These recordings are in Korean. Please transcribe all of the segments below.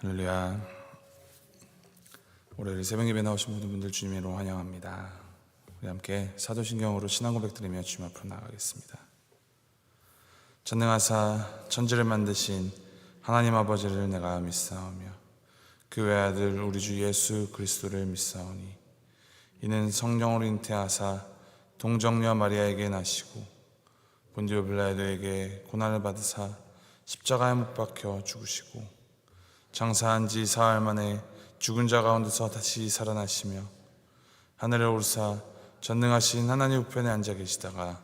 할렐루야. 올해 새벽 예배 나오신 모든 분들 주님의 이름으로 환영합니다. 우리 함께 사도신경으로 신앙 고백 드리며 주님 앞으로 나아가겠습니다. 전능하사 천지를 만드신 하나님 아버지를 내가 믿사오며 그 외아들 우리 주 예수 그리스도를 믿사오니 이는 성령으로 잉태하사 동정녀 마리아에게 나시고 본디오 빌라도에게 고난을 받으사 십자가에 못 박혀 죽으시고 장사한 지 사흘 만에 죽은 자 가운데서 다시 살아나시며 하늘에 오르사 전능하신 하나님 우편에 앉아 계시다가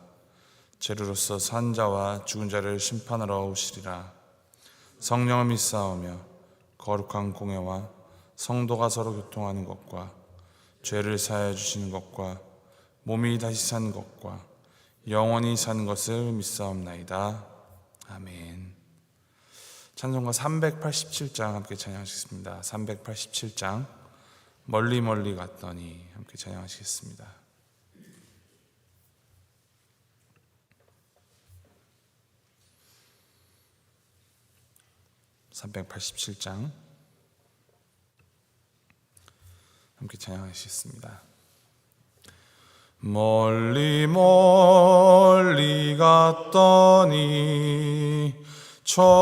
재료로서 산 자와 죽은 자를 심판하러 오시리라. 성령을 믿사오며 거룩한 공회와 성도가 서로 교통하는 것과 죄를 사하여 주시는 것과 몸이 다시 사는 것과 영원히 사는 것을 믿사옵나이다. 아멘. 찬송가 387장 함께 찬양하시겠습니다. 387장 멀리 멀리 갔더니 함께 찬양하시겠습니다. (387장) 함께 찬양하시겠습니다. 멀리 멀리 갔더니 처량하고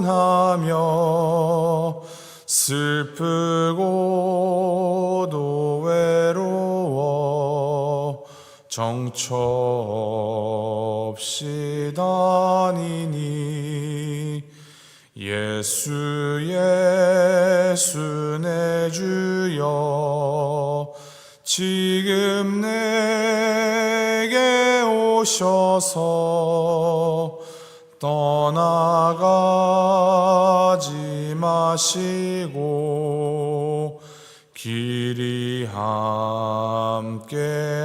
고나며 슬프고도 외로워 정처 없이 다니니 예수 예수 내 주여 지금 내게 오셔서 떠나가지 마시고 길이 함께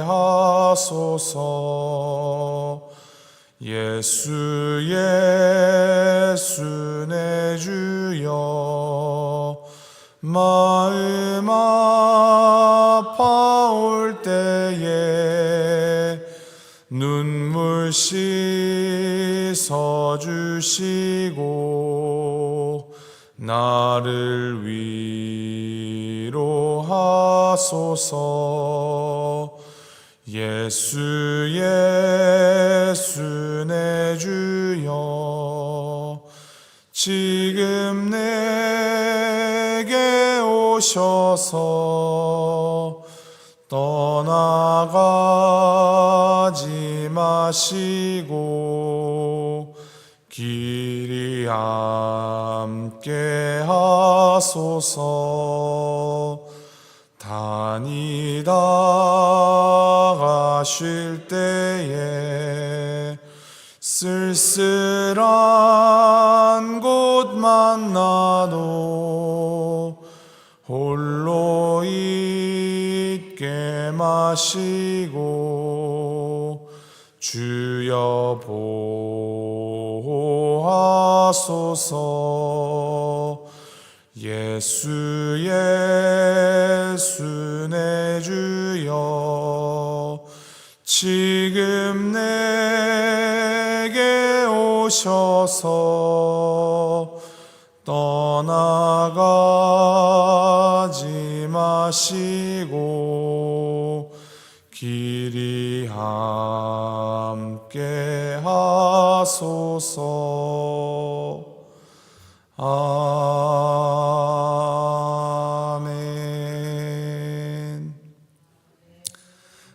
하소서. 예수 예수 내 주여 마음 아파올 때에 눈물 씻어 주시고 나를 위로하소서. 예수 예수 내 주여 지금 내게 오셔서 떠나가지 마시고 길이 함께 하소서. 다니다가 쉴 때에 쓸쓸한 곳 만나도 홀로 있게 마시고 주여 보호하소서. 예수 예수 내 주여 지금 내게 오셔서 떠나가지 마시고 길이 함께 하소서. 아멘.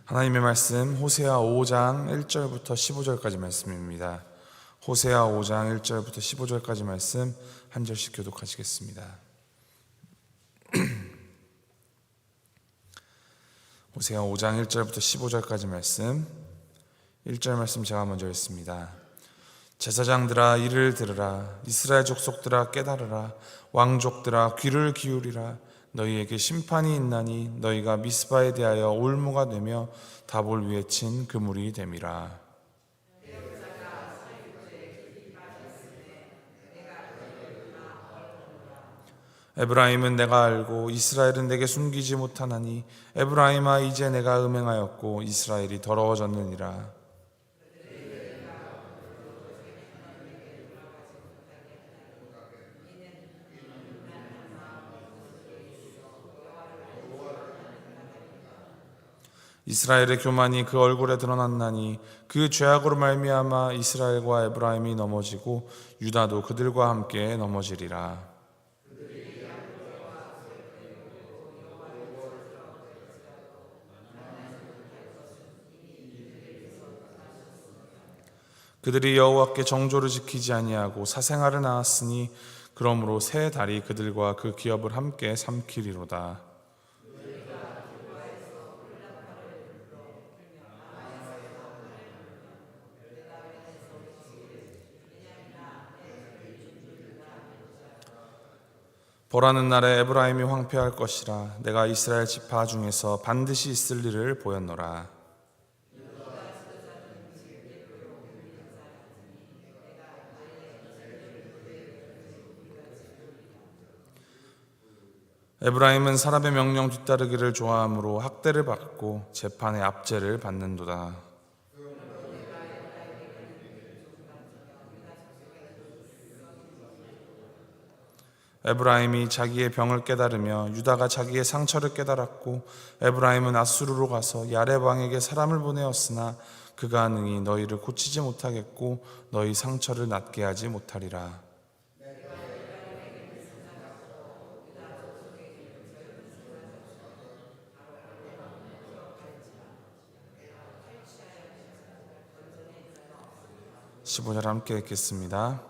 하나님의 말씀 호세아 5장 1절부터 15절까지 말씀입니다. 호세아 5장 1절부터 15절까지 말씀 한 절씩 교독하시겠습니다. 호세아 5장 1절부터 15절까지 말씀, 1절 말씀 제가 먼저 읽습니다. 제사장들아 이를 들으라. 이스라엘 족속들아 깨달으라. 왕족들아 귀를 기울이라. 너희에게 심판이 있나니 너희가 미스바에 대하여 올무가 되며 답을 위에 친 그물이 됨이라. 에브라임은 내가 알고 이스라엘은 내게 숨기지 못하나니 에브라임아 이제 내가 음행하였고 이스라엘이 더러워졌느니라. 이스라엘의 교만이 그 얼굴에 드러났나니 그 죄악으로 말미암아 이스라엘과 에브라임이 넘어지고 유다도 그들과 함께 넘어지리라. 그들이 여호와께 정조를 지키지 아니하고 사생아를 낳았으니 그러므로 새 달이 그들과 그 기업을 함께 삼키리로다. 보라는 날에 에브라임이 황폐할 것이라. 내가 이스라엘 지파 중에서 반드시 있을 일을 보였노라. 에브라임은 사람의 명령 뒤따르기를 좋아하므로 학대를 받고 재판의 압제를 받는도다. 에브라임이 자기의 병을 깨달으며 유다가 자기의 상처를 깨달았고 에브라임은 아수르로 가서 야레방에게 사람을 보내었으나 그가 능히 너희를 고치지 못하겠고 너희 상처를 낫게 하지 못하리라. (15절) 함께 읽겠습니다.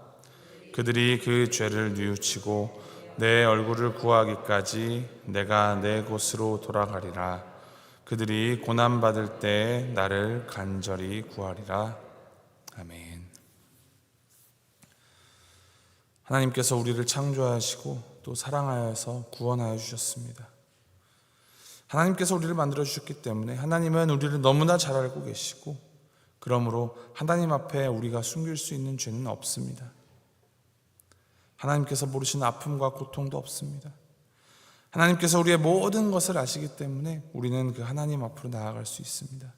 그들이 그 죄를 뉘우치고 내 얼굴을 구하기까지 내가 내 곳으로 돌아가리라. 그들이 고난받을 때에 나를 간절히 구하리라. 아멘. 하나님께서 우리를 창조하시고 또 사랑하여서 구원하여 주셨습니다. 하나님께서 우리를 만들어 주셨기 때문에 하나님은 우리를 너무나 잘 알고 계시고 그러므로 하나님 앞에 우리가 숨길 수 있는 죄는 없습니다. 하나님께서 모르시는 아픔과 고통도 없습니다. 하나님께서 우리의 모든 것을 아시기 때문에 우리는 그 하나님 앞으로 나아갈 수 있습니다.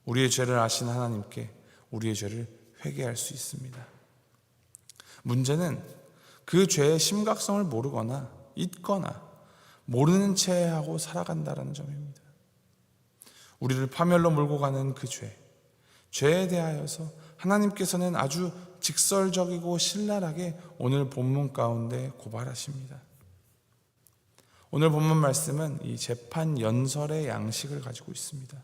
우리의 죄를 아시는 하나님께 우리의 죄를 회개할 수 있습니다. 문제는 그 죄의 심각성을 모르거나 잊거나 모르는 채 하고 살아간다는 점입니다. 우리를 파멸로 몰고 가는 그 죄에 대하여서 하나님께서는 아주 직설적이고 신랄하게 오늘 본문 가운데 고발하십니다. 오늘 본문 말씀은 이 재판 연설의 양식을 가지고 있습니다.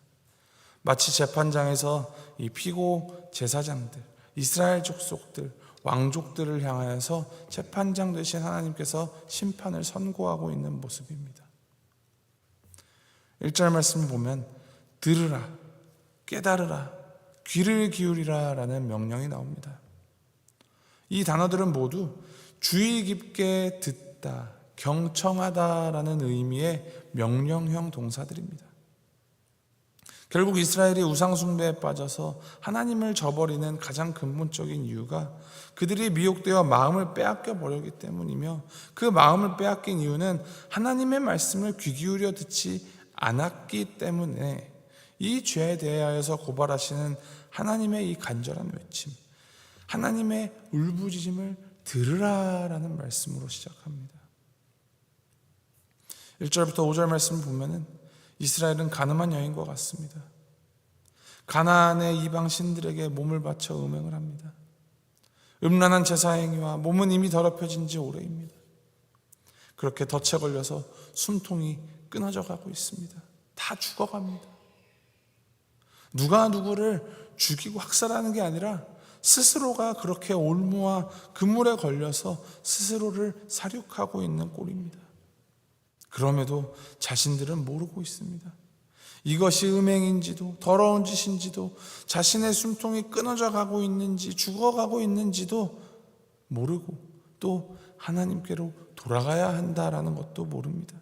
마치 재판장에서 이 피고 제사장들, 이스라엘 족속들, 왕족들을 향하여서 재판장 되신 하나님께서 심판을 선고하고 있는 모습입니다. 1절 말씀을 보면 들으라, 깨달으라, 귀를 기울이라 라는 명령이 나옵니다. 이 단어들은 모두 주의 깊게 듣다, 경청하다라는 의미의 명령형 동사들입니다. 결국 이스라엘이 우상숭배에 빠져서 하나님을 저버리는 가장 근본적인 이유가 그들이 미혹되어 마음을 빼앗겨 버렸기 때문이며 그 마음을 빼앗긴 이유는 하나님의 말씀을 귀 기울여 듣지 않았기 때문에 이 죄에 대하여서 고발하시는 하나님의 이 간절한 외침, 하나님의 울부짖음을 들으라라는 말씀으로 시작합니다. 1절부터 5절 말씀을 보면은 이스라엘은 가늠한 여인과 같습니다. 가나안의 이방 신들에게 몸을 바쳐 음행을 합니다. 음란한 제사 행위와 몸은 이미 더럽혀진 지 오래입니다. 그렇게 덫에 걸려서 숨통이 끊어져 가고 있습니다. 다 죽어갑니다. 누가 누구를 죽이고 학살하는 게 아니라 스스로가 그렇게 올무와 그물에 걸려서 스스로를 살육하고 있는 꼴입니다. 그럼에도 자신들은 모르고 있습니다. 이것이 음행인지도 더러운 짓인지도 자신의 숨통이 끊어져 가고 있는지 죽어가고 있는지도 모르고 또 하나님께로 돌아가야 한다라는 것도 모릅니다.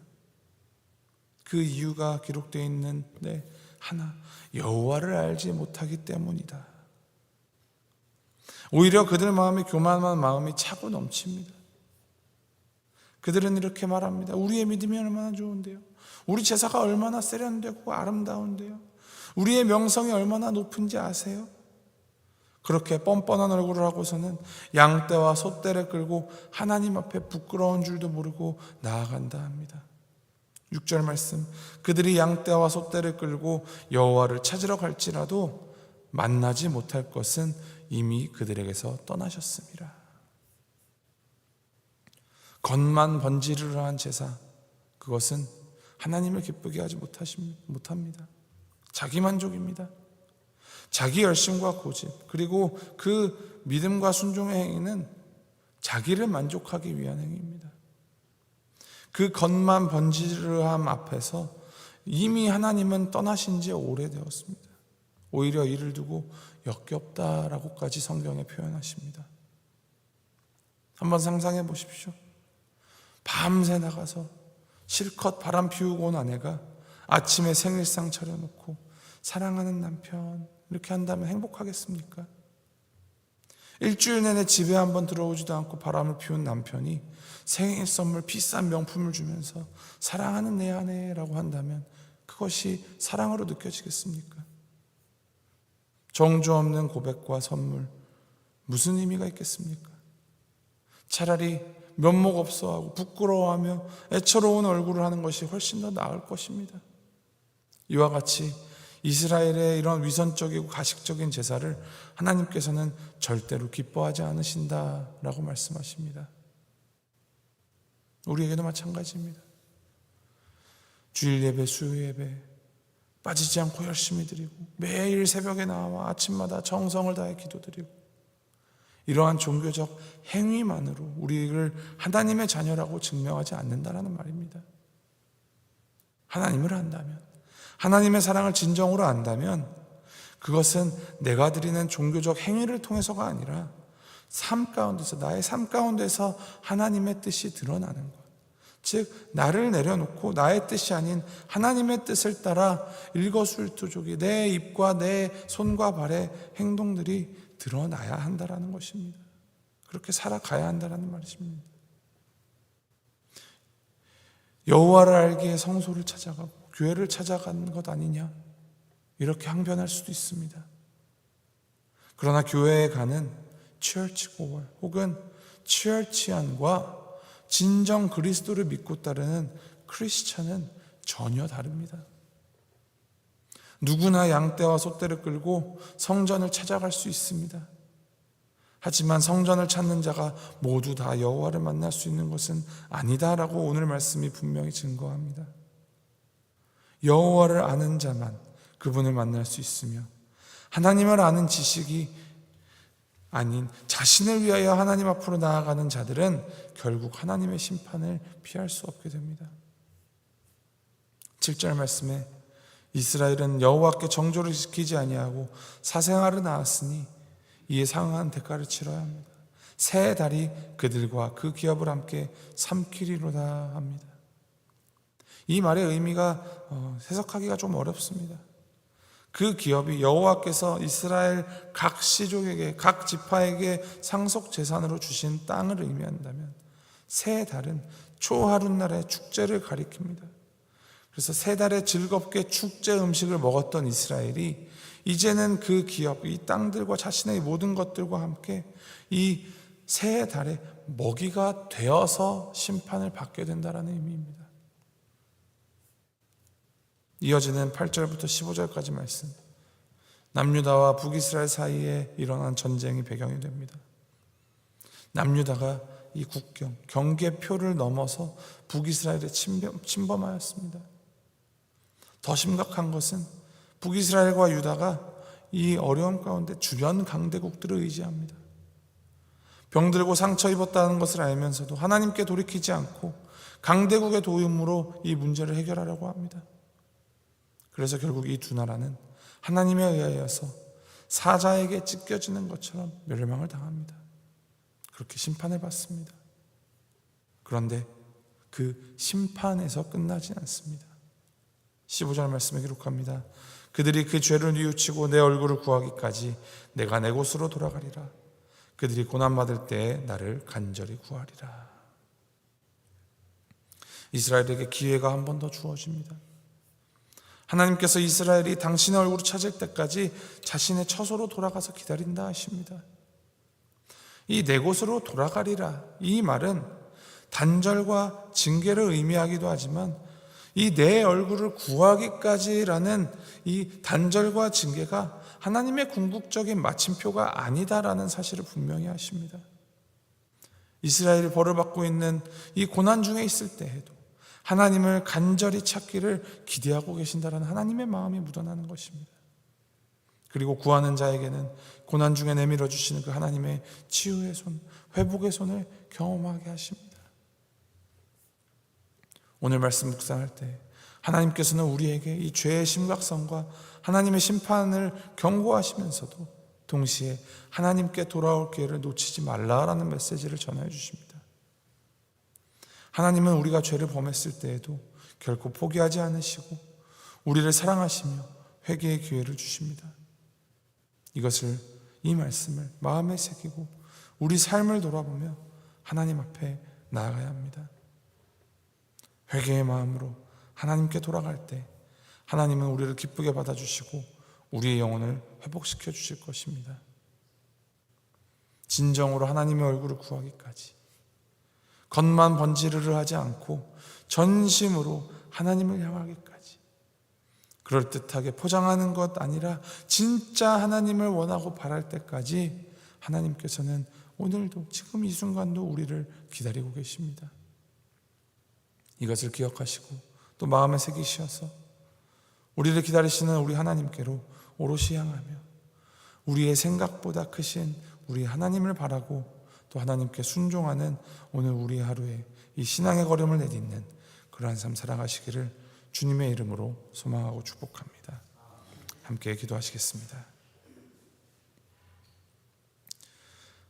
그 이유가 기록되어 있는데 하나, 여호와를 알지 못하기 때문이다. 오히려 그들 마음이 교만한 마음이 차고 넘칩니다. 그들은 이렇게 말합니다. 우리의 믿음이 얼마나 좋은데요. 우리 제사가 얼마나 세련되고 아름다운데요. 우리의 명성이 얼마나 높은지 아세요? 그렇게 뻔뻔한 얼굴을 하고서는 양떼와 소떼를 끌고 하나님 앞에 부끄러운 줄도 모르고 나아간다 합니다. 6절 말씀, 그들이 양떼와 소떼를 끌고 여호와를 찾으러 갈지라도 만나지 못할 것은 이미 그들에게서 떠나셨습니다. 겉만 번지르르한 제사, 그것은 하나님을 기쁘게 하지 못합니다. 자기 만족입니다. 자기 열심과 고집, 그리고 그 믿음과 순종의 행위는 자기를 만족하기 위한 행위입니다. 그 겉만 번지르르함 앞에서 이미 하나님은 떠나신 지 오래되었습니다. 오히려 이를 두고 역겹다라고까지 성경에 표현하십니다. 한번 상상해 보십시오. 밤새 나가서 실컷 바람 피우고 온 아내가 아침에 생일상 차려놓고 사랑하는 남편 이렇게 한다면 행복하겠습니까? 일주일 내내 집에 한번 들어오지도 않고 바람을 피운 남편이 생일 선물 비싼 명품을 주면서 사랑하는 내 아내라고 한다면 그것이 사랑으로 느껴지겠습니까? 정조 없는 고백과 선물, 무슨 의미가 있겠습니까? 차라리 면목 없어하고 부끄러워하며 애처로운 얼굴을 하는 것이 훨씬 더 나을 것입니다. 이와 같이 이스라엘의 이런 위선적이고 가식적인 제사를 하나님께서는 절대로 기뻐하지 않으신다라고 말씀하십니다. 우리에게도 마찬가지입니다. 주일 예배, 수요 예배 빠지지 않고 열심히 드리고 매일 새벽에 나와 아침마다 정성을 다해 기도드리고 이러한 종교적 행위만으로 우리를 하나님의 자녀라고 증명하지 않는다라는 말입니다. 하나님을 안다면, 하나님의 사랑을 진정으로 안다면 그것은 내가 드리는 종교적 행위를 통해서가 아니라 삶 가운데서, 나의 삶 가운데서 하나님의 뜻이 드러나는 것, 즉 나를 내려놓고 나의 뜻이 아닌 하나님의 뜻을 따라 일거수일투족이 내 입과 내 손과 발의 행동들이 드러나야 한다라는 것입니다. 그렇게 살아가야 한다라는 말씀입니다. 여호와를 알기 위해 성소를 찾아가고 교회를 찾아가는 것 아니냐, 이렇게 항변할 수도 있습니다. 그러나 교회에 가는 churchgoer 혹은 churchian과 진정 그리스도를 믿고 따르는 크리스찬은 전혀 다릅니다. 누구나 양떼와 소떼를 끌고 성전을 찾아갈 수 있습니다. 하지만 성전을 찾는 자가 모두 다 여호와를 만날 수 있는 것은 아니다라고 오늘 말씀이 분명히 증거합니다. 여호와를 아는 자만 그분을 만날 수 있으며 하나님을 아는 지식이 아닌 자신을 위하여 하나님 앞으로 나아가는 자들은 결국 하나님의 심판을 피할 수 없게 됩니다. 7절 말씀에 이스라엘은 여호와께 정조를 지키지 아니하고 사생활을 낳았으니 이에 상응한 대가를 치러야 합니다. 새 달이 그들과 그 기업을 함께 삼키리로다 합니다. 이 말의 의미가 해석하기가 좀 어렵습니다. 그 기업이 여호와께서 이스라엘 각 시족에게, 각 지파에게 상속 재산으로 주신 땅을 의미한다면 새 달은 초하룻날의 축제를 가리킵니다. 그래서 세 달에 즐겁게 축제 음식을 먹었던 이스라엘이 이제는 그 기업, 이 땅들과 자신의 모든 것들과 함께 이 세 달의 먹이가 되어서 심판을 받게 된다는 의미입니다. 이어지는 8절부터 15절까지 말씀, 남유다와 북이스라엘 사이에 일어난 전쟁이 배경이 됩니다. 남유다가 이 국경, 경계표를 넘어서 북이스라엘에 침범하였습니다. 더 심각한 것은 북이스라엘과 유다가 이 어려움 가운데 주변 강대국들을 의지합니다. 병들고 상처 입었다는 것을 알면서도 하나님께 돌이키지 않고 강대국의 도움으로 이 문제를 해결하려고 합니다. 그래서 결국 이 두 나라는 하나님에 의하여서 사자에게 찢겨지는 것처럼 멸망을 당합니다. 그렇게 심판을 받습니다. 그런데 그 심판에서 끝나지 않습니다. 15절 말씀에 기록합니다. 그들이 그 죄를 뉘우치고 내 얼굴을 구하기까지 내가 내 곳으로 돌아가리라. 그들이 고난받을 때에 나를 간절히 구하리라. 이스라엘에게 기회가 한 번 더 주어집니다. 하나님께서 이스라엘이 당신의 얼굴을 찾을 때까지 자신의 처소로 돌아가서 기다린다 하십니다. 이 내 곳으로 돌아가리라, 이 말은 단절과 징계를 의미하기도 하지만 이 내 얼굴을 구하기까지라는 이 단절과 징계가 하나님의 궁극적인 마침표가 아니다라는 사실을 분명히 하십니다. 이스라엘이 벌을 받고 있는 이 고난 중에 있을 때에도 하나님을 간절히 찾기를 기대하고 계신다라는 하나님의 마음이 묻어나는 것입니다. 그리고 구하는 자에게는 고난 중에 내밀어 주시는 그 하나님의 치유의 손, 회복의 손을 경험하게 하십니다. 오늘 말씀 묵상할 때 하나님께서는 우리에게 이 죄의 심각성과 하나님의 심판을 경고하시면서도 동시에 하나님께 돌아올 기회를 놓치지 말라라는 메시지를 전해 주십니다. 하나님은 우리가 죄를 범했을 때에도 결코 포기하지 않으시고 우리를 사랑하시며 회개의 기회를 주십니다. 이 말씀을 마음에 새기고 우리 삶을 돌아보며 하나님 앞에 나아가야 합니다. 회개의 마음으로 하나님께 돌아갈 때 하나님은 우리를 기쁘게 받아주시고 우리의 영혼을 회복시켜 주실 것입니다. 진정으로 하나님의 얼굴을 구하기까지 겉만 번지르르 하지 않고 전심으로 하나님을 향하기까지 그럴듯하게 포장하는 것 아니라 진짜 하나님을 원하고 바랄 때까지 하나님께서는 오늘도 지금 이 순간도 우리를 기다리고 계십니다. 이것을 기억하시고 또 마음에 새기셔서 우리를 기다리시는 우리 하나님께로 오롯이 향하며 우리의 생각보다 크신 우리 하나님을 바라고 또 하나님께 순종하는 오늘 우리 하루에 이 신앙의 걸음을 내딛는 그러한 삶 살아가시기를 주님의 이름으로 소망하고 축복합니다. 함께 기도하시겠습니다.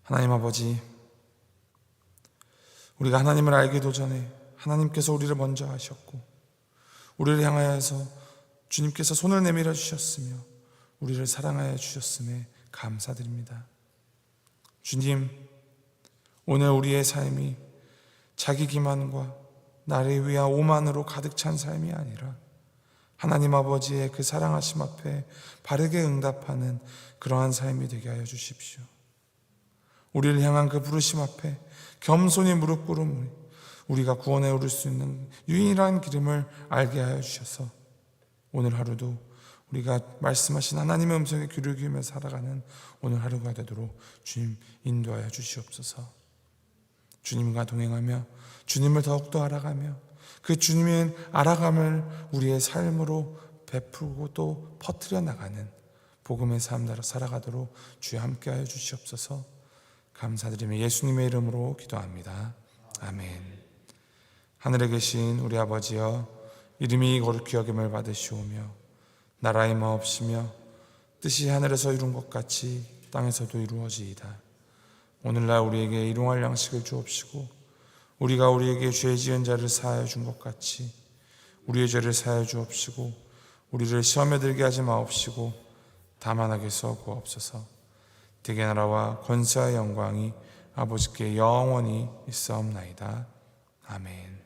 하나님 아버지, 우리가 하나님을 알기도 전에 하나님께서 우리를 먼저 하셨고 우리를 향하여서 주님께서 손을 내밀어 주셨으며 우리를 사랑하여 주셨음에 감사드립니다. 주님, 오늘 우리의 삶이 자기 기만과 나를 위한 오만으로 가득 찬 삶이 아니라 하나님 아버지의 그 사랑하심 앞에 바르게 응답하는 그러한 삶이 되게 하여 주십시오. 우리를 향한 그 부르심 앞에 겸손히 무릎 꿇음으로 우리가 구원에 오를 수 있는 유일한 기름을 알게 하여 주셔서 오늘 하루도 우리가 말씀하신 하나님의 음성에 귀를 기울이며 살아가는 오늘 하루가 되도록 주님 인도하여 주시옵소서. 주님과 동행하며 주님을 더욱더 알아가며 그 주님의 알아감을 우리의 삶으로 베풀고 또 퍼뜨려 나가는 복음의 삶 살아가도록 주여 함께하여 주시옵소서. 감사드리며 예수님의 이름으로 기도합니다. 아멘. 하늘에 계신 우리 아버지여, 이름이 거룩히 여김을 받으시오며 나라의 마옵시며 뜻이 하늘에서 이룬 것 같이 땅에서도 이루어지이다. 오늘날 우리에게 일용할 양식을 주옵시고 우리가 우리에게 죄 지은 자를 사하여 준 것 같이 우리의 죄를 사하여 주옵시고 우리를 시험에 들게 하지 마옵시고 다만 악에서 구하옵소서. 대개 나라와 권세와 영광이 아버지께 영원히 있사옵나이다. 아멘.